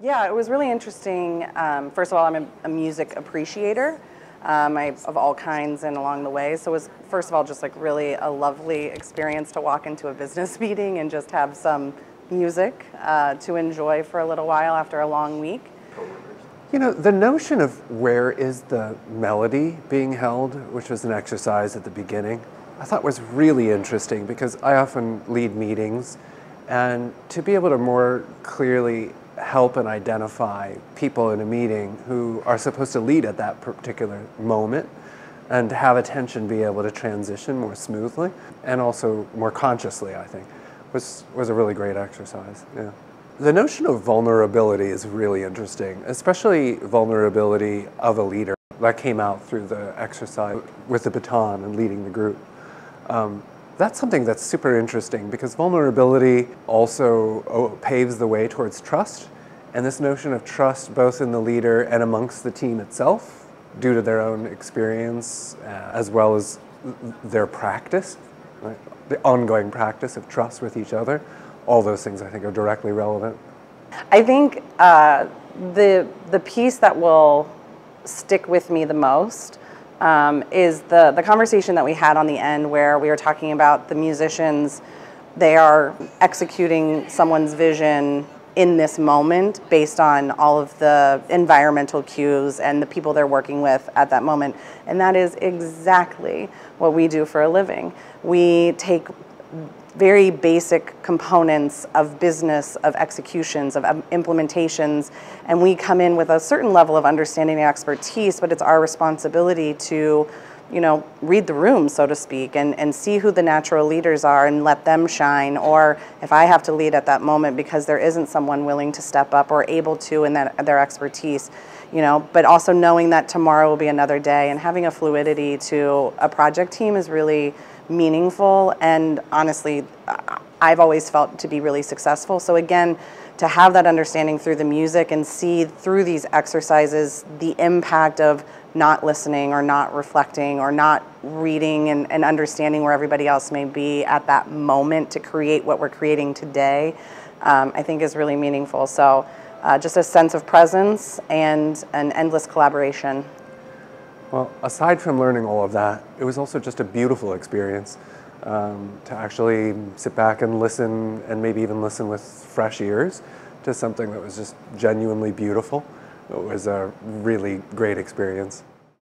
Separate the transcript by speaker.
Speaker 1: Yeah, it was really interesting. First of all, I'm a music appreciator of all kinds and along the way. So it was, first of all, just like really a lovely experience to walk into a business meeting and just have some music to enjoy for a little while after a long week.
Speaker 2: You know, the notion of where is the melody being held, which was an exercise at the beginning, I thought was really interesting because I often lead meetings, and to be able to more clearly help and identify people in a meeting who are supposed to lead at that particular moment and to have attention be able to transition more smoothly and also more consciously, I think, was a really great exercise. Yeah. The notion of vulnerability is really interesting, especially vulnerability of a leader. That came out through the exercise with the baton and leading the group. That's something that's super interesting because vulnerability also paves the way towards trust. And this notion of trust both in the leader and amongst the team itself due to their own experience as well as their practice, right? The ongoing practice of trust with each other. All those things I think are directly relevant.
Speaker 1: I think the piece that will stick with me the most is the conversation that we had on the end where we were talking about the musicians. They are executing someone's vision in this moment based on all of the environmental cues and the people they're working with at that moment. And that is exactly what we do for a living. We take very basic components of business, of executions, of implementations, and we come in with a certain level of understanding and expertise, but it's our responsibility to, you know, read the room, so to speak, and see who the natural leaders are and let them shine, or if I have to lead at that moment because there isn't someone willing to step up or able to in their expertise, you know, but also knowing that tomorrow will be another day and having a fluidity to a project team is really meaningful, and honestly, I've always felt to be really successful. So again, to have that understanding through the music and see through these exercises the impact of not listening or not reflecting or not reading and understanding where everybody else may be at that moment to create what we're creating today, I think is really meaningful. So just a sense of presence and an endless collaboration.
Speaker 2: Well, aside from learning all of that, it was also just a beautiful experience to actually sit back and listen, and maybe even listen with fresh ears to something that was just genuinely beautiful. It was a really great experience.